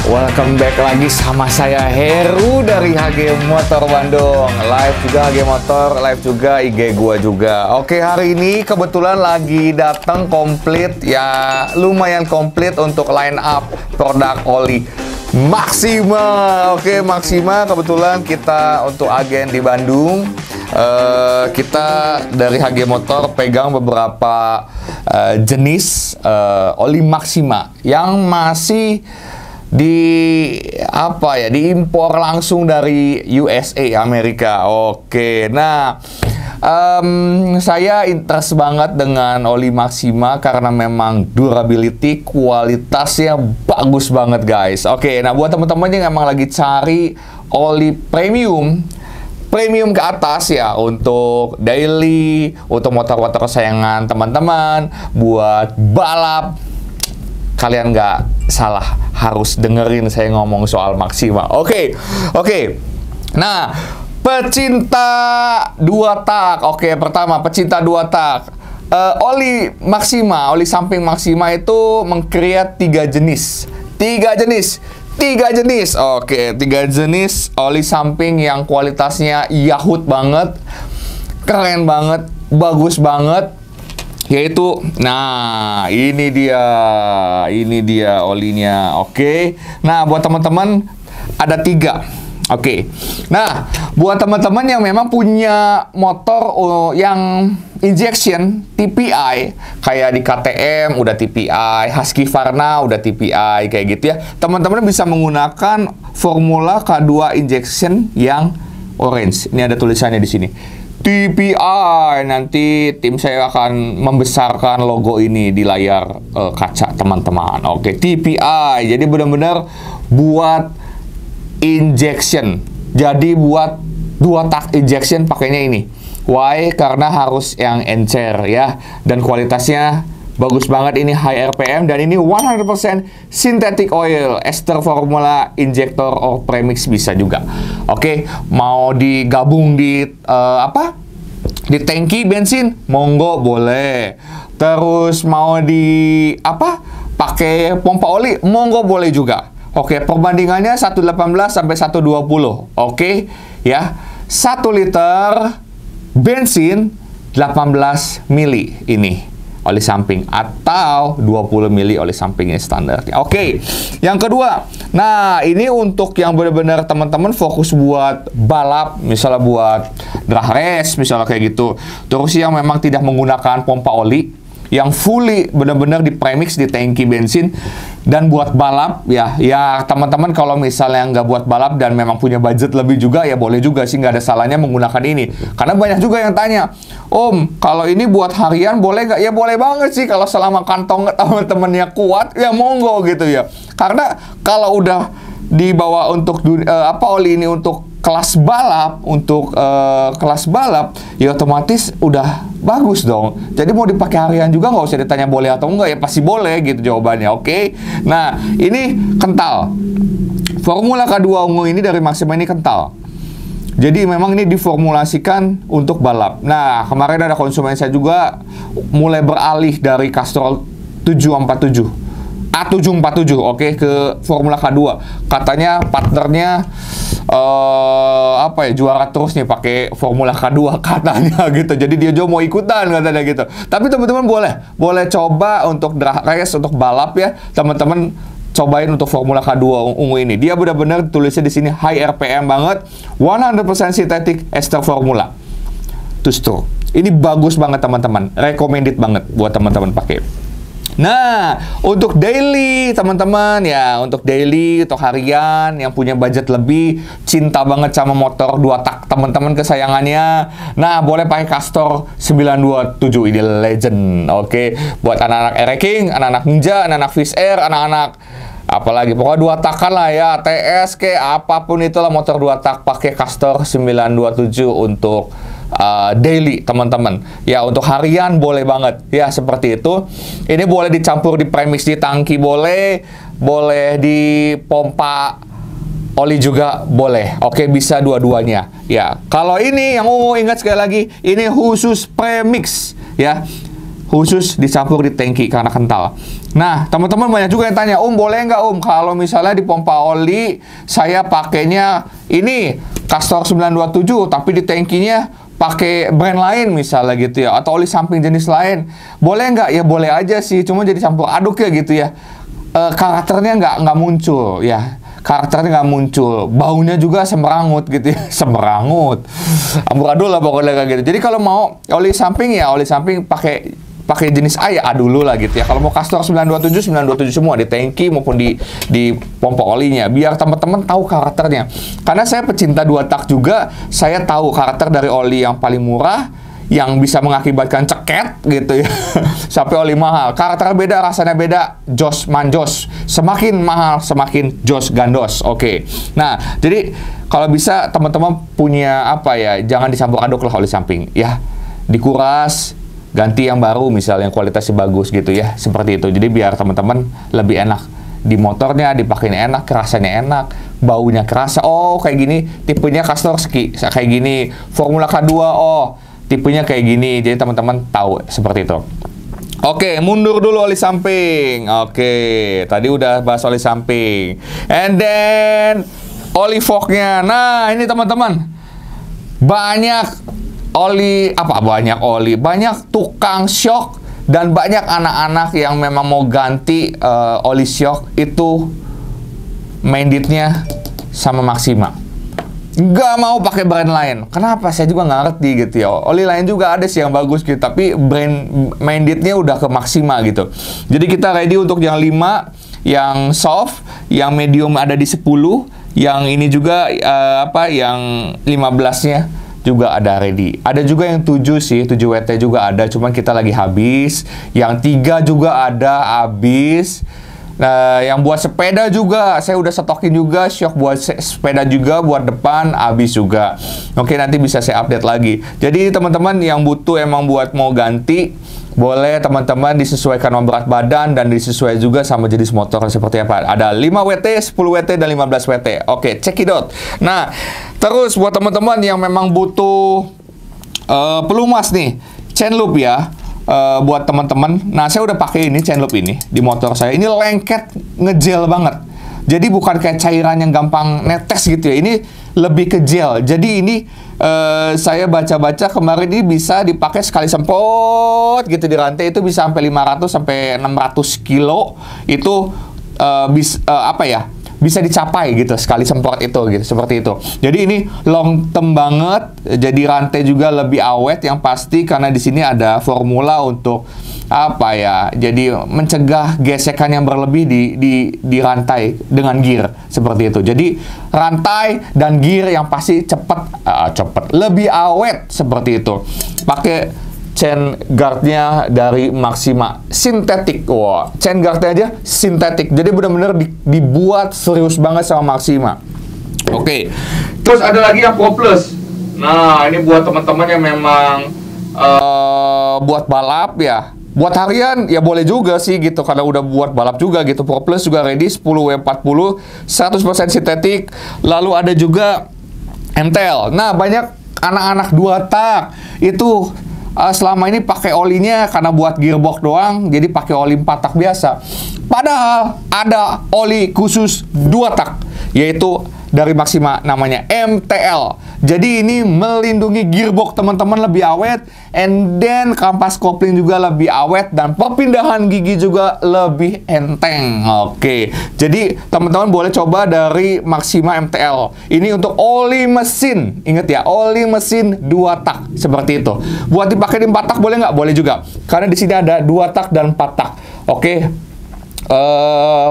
Welcome back lagi sama saya Heru dari HG Motor Bandung. Live juga HG Motor, live juga IG gua juga. Oke, hari ini kebetulan lagi datang komplit ya, lumayan komplit untuk line up produk oli Maxima. Oke, Maxima kebetulan kita untuk agen di Bandung. Kita dari HG Motor pegang beberapa jenis oli Maxima yang masih diimpor langsung dari USA, Amerika. Oke, nah saya interest banget dengan oli Maxima karena memang durability, kualitasnya bagus banget guys. Oke, nah buat teman-teman yang emang lagi cari oli premium ke atas ya, untuk daily, untuk motor-motor kesayangan teman-teman, buat balap, kalian nggak salah, harus dengerin saya ngomong soal Maxima. Oke. Nah, pecinta dua tak. Oke, pertama pecinta dua tak. Oli Maxima, oli samping Maxima itu meng-create tiga jenis. Oke, tiga jenis oli samping yang kualitasnya yahut banget, keren banget, bagus banget. Yaitu, nah ini dia olinya. Oke, nah buat teman-teman ada tiga. Oke, nah buat teman-teman yang memang punya motor yang injection TPI, kayak di KTM udah TPI, Husqvarna udah TPI kayak gitu ya, teman-teman bisa menggunakan Formula K2 injection yang orange. Ini ada tulisannya di sini, TPI. Nanti tim saya akan membesarkan logo ini di layar kaca teman-teman. Oke, TPI. Jadi benar-benar buat injection. Jadi buat dua tak injection pakainya ini. Why? Karena harus yang encer ya. Dan kualitasnya bagus banget, ini high RPM dan ini 100% synthetic oil, ester formula, injektor, or premix bisa juga. Oke, mau digabung di di tangki bensin, monggo boleh. Terus mau pakai pompa oli, monggo boleh juga. Oke, perbandingannya 118 sampai 120. Oke, ya. 1 liter bensin 18 mili ini oli samping, atau 20 mili oli sampingnya standar. Oke, yang kedua, nah ini untuk yang benar-benar teman-teman fokus buat balap, misalnya buat drag race, misalnya kayak gitu. Terus yang memang tidak menggunakan pompa oli, yang fully benar-benar di premix di tangki bensin, dan buat balap ya teman-teman kalau misalnya nggak buat balap dan memang punya budget lebih juga ya boleh juga sih, nggak ada salahnya menggunakan ini. Karena banyak juga yang tanya, Om, kalau ini buat harian boleh nggak? Ya boleh banget sih, kalau selama kantong teman-temannya kuat ya monggo gitu ya. Karena kalau udah dibawa untuk oli ini untuk kelas balap, ya otomatis udah bagus dong. Jadi mau dipakai harian juga nggak usah ditanya boleh atau enggak, ya pasti boleh gitu jawabannya. Oke, nah ini kental. Formula K2 ungu ini dari Maxima ini kental. Jadi memang ini diformulasikan untuk balap. Nah, kemarin ada konsumen saya juga mulai beralih dari Castrol 747 A747, oke, ke Formula K2. Katanya partnernya juara terus nih pakai Formula K2 katanya gitu. Jadi dia juga mau ikutan katanya gitu. Tapi teman-teman boleh coba untuk drag race, untuk balap ya. Teman-teman cobain untuk Formula K2 ungu ini. Dia benar-benar tulisnya di sini high RPM banget, 100% synthetic ester formula. Tuh. Ini bagus banget teman-teman. Recommended banget buat teman-teman pakai. Nah, untuk daily teman-teman ya, untuk daily, untuk harian yang punya budget lebih, cinta banget sama motor dua tak teman-teman kesayangannya. Nah, boleh pakai Castor 927, ini legend. Oke, buat anak-anak Ereking, anak-anak Ninja, anak-anak Fish Air, anak-anak apalagi pokoknya dua takan lah ya, TS ke apapun itulah motor dua tak, pakai Castor 927 untuk daily teman-teman ya. Untuk harian boleh banget ya, seperti itu. Ini boleh dicampur di premix di tangki, boleh di pompa oli juga boleh. Oke, bisa dua-duanya ya. Kalau ini yang ungu, ingat sekali lagi, ini khusus premix ya, khusus dicampur di tangki karena kental. Nah, teman-teman banyak juga yang tanya, boleh nggak kalau misalnya di pompa oli saya pakainya ini Castor 927 tapi di tangkinya pakai brand lain misalnya gitu ya, atau oli samping jenis lain, boleh nggak? Ya boleh aja sih, cuma jadi campur aduk ya gitu ya. Karakternya nggak muncul ya, karakternya nggak muncul, baunya juga semerangut gitu ya, semerangut, amburadul lah pokoknya kayak gitu. Jadi kalau mau oli samping ya oli samping pakai jenis A ya A dulu lah gitu ya. Kalau mau Castor 927 semua di tangki maupun di pompa olinya, biar teman-teman tahu karakternya. Karena saya pecinta 2 tak juga, saya tahu karakter dari oli yang paling murah yang bisa mengakibatkan ceket gitu ya sampai oli mahal. Karakternya beda, rasanya beda, jos manjos. Semakin mahal semakin jos gandos. Oke. Nah, jadi kalau bisa teman-teman punya apa ya, jangan dicampur aduk lah oli samping ya. Dikuras, ganti yang baru misalnya yang kualitasnya bagus gitu ya, seperti itu. Jadi biar teman-teman lebih enak di motornya, dipakai enak, rasanya enak, baunya kerasa. Oh kayak gini tipenya Castor kayak gini, Formula K2 tipenya kayak gini. Jadi teman-teman tahu seperti itu. Oke, mundur dulu oli samping. Oke, tadi udah bahas oli samping. And then oli forknya. Nah ini teman-teman, banyak tukang shock dan banyak anak-anak yang memang mau ganti oli shock itu Manditnya sama Maxima, nggak mau pakai brand lain. Kenapa? Saya juga nggak ngerti gitu ya. Oli lain juga ada sih yang bagus gitu, tapi brand Manditnya udah ke Maxima gitu. Jadi kita ready untuk yang 5, yang soft, yang medium ada di 10, yang ini juga yang 15-nya juga ada ready. Ada juga yang 7 sih, 7 WT juga ada, cuman kita lagi habis. Yang 3 juga ada habis. Nah, yang buat sepeda juga saya udah stokin juga, shock buat sepeda juga, buat depan habis juga. Oke, nanti bisa saya update lagi. Jadi teman-teman yang butuh emang buat mau ganti, boleh teman-teman disesuaikan sama berat badan dan disesuaikan juga sama jenis motor seperti apa. Ada 5 WT, 10 WT, dan 15 WT. Oke, cekidot. Nah, terus buat teman-teman yang memang butuh pelumas nih, chain loop ya. Buat teman-teman, nah saya udah pakai ini chain loop ini di motor saya. Ini lengket, ngegel banget. Jadi bukan kayak cairan yang gampang netes gitu ya. Ini lebih ke gel. Jadi ini saya baca-baca kemarin ini bisa dipakai sekali semprot gitu di rantai, itu bisa sampai 500 sampai 600 kilo. Itu bisa dicapai gitu sekali semprot itu gitu, seperti itu. Jadi ini long term banget, jadi rantai juga lebih awet yang pasti, karena di sini ada formula untuk jadi mencegah gesekan yang berlebih di rantai dengan gear seperti itu. Jadi rantai dan gear yang pasti cepet lebih awet seperti itu. Pakai chain guardnya dari Maxima sintetik. Wah, chain guardnya aja sintetik. Jadi benar-benar dibuat serius banget sama Maxima. Oke. Terus ada lagi yang Pro Plus. Nah, ini buat teman-teman yang memang buat balap ya. Buat harian ya boleh juga sih gitu, karena udah buat balap juga gitu. Pro Plus juga ready 10W40 100% sintetik. Lalu ada juga MTL. Nah, banyak anak-anak 2 tak itu selama ini pakai olinya karena buat gearbox doang, jadi pakai oli 4 tak biasa. Padahal ada oli khusus 2 tak, yaitu dari Maxima, namanya MTL. Jadi ini melindungi gearbox teman-teman lebih awet, and then kampas kopling juga lebih awet, dan perpindahan gigi juga lebih enteng. Oke, jadi teman-teman boleh coba dari Maxima MTL. Ini untuk oli mesin, ingat ya, oli mesin 2 tak seperti itu. Buat dipakai di 4 tak boleh nggak? Boleh juga, karena di sini ada 2 tak dan 4 tak. Oke,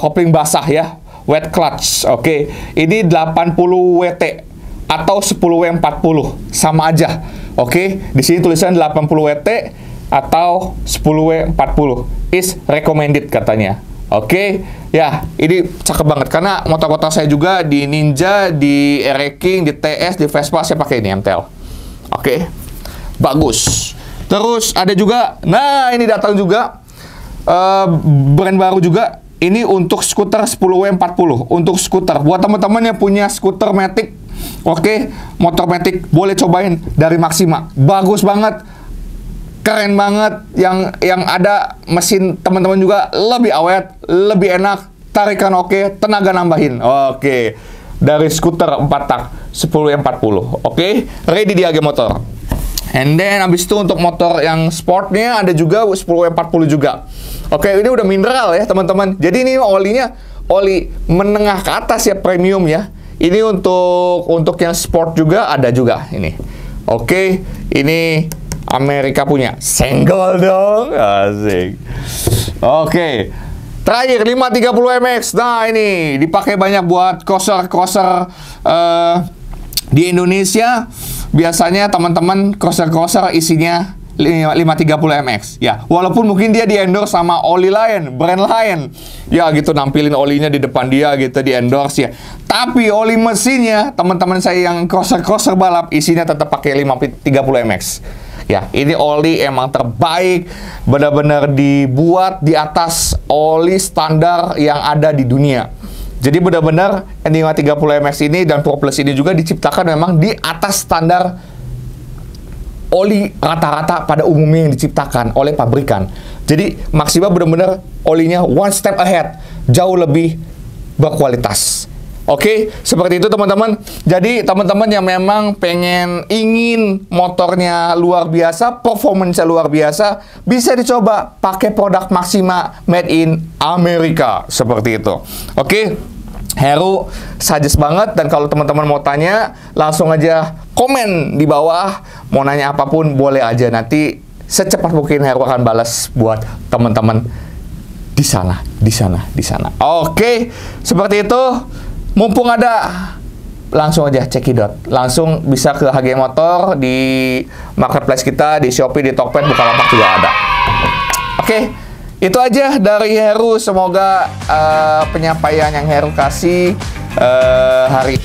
kopling basah ya, wet clutch. Oke, ini 80 WT atau 10W40 sama aja. Oke, di sini tulisan 80 WT atau 10W40 is recommended katanya. Oke, ya ini cakep banget karena motor-motor saya juga di Ninja, di Ereking, di TS, di Vespa saya pakai ini MTL. Oke, bagus. Terus ada juga, nah ini datang juga brand baru juga. Ini untuk skuter 10W40. Untuk skuter, buat teman-teman yang punya skuter Matic, oke, motor Matic boleh cobain dari Maxima. Bagus banget. keren banget. Yang ada mesin teman-teman juga lebih awet, lebih enak, tarikan oke, tenaga nambahin. Oke. Dari skuter 4 tak 10E40. Oke, ready di AG Motor. And then abis itu untuk motor yang sportnya ada juga 10E40 juga. Oke, ini udah mineral ya teman-teman. Jadi ini olinya oli menengah ke atas ya, premium ya. Ini untuk yang sport juga ada juga ini. Oke, ini Amerika punya. Senggol dong. Asik. Oke. Terakhir 530 MX. Nah, ini dipakai banyak buat crosser di Indonesia. Biasanya teman-teman crosser isinya 530 MX. Ya, walaupun mungkin dia di-endorse sama oli lain, brand lain. Ya gitu, nampilin olinya di depan dia gitu, di-endorse ya. Tapi oli mesinnya, teman-teman saya yang crosser balap isinya tetap pakai 530 MX. Ya, ini oli emang terbaik, benar-benar dibuat di atas oli standar yang ada di dunia. Jadi benar-benar N530 MX ini dan Pro Plus ini juga diciptakan memang di atas standar oli rata-rata pada umumnya yang diciptakan oleh pabrikan. Jadi Maxima benar-benar olinya one step ahead, jauh lebih berkualitas. Oke, seperti itu teman-teman. Jadi teman-teman yang memang ingin motornya luar biasa, performance-nya luar biasa, bisa dicoba pakai produk Maxima made in Amerika seperti itu. Oke, Heru suggest banget, dan kalau teman-teman mau tanya langsung aja komen di bawah, mau nanya apapun boleh aja, nanti secepat mungkin Heru akan balas buat teman-teman di sana. Oke, seperti itu. Mumpung ada, langsung aja cekidot. Langsung bisa ke HG Motor di marketplace kita, di Shopee, di Tokped, Bukalapak juga ada. Oke, itu aja dari Heru. Semoga penyampaian yang Heru kasih hari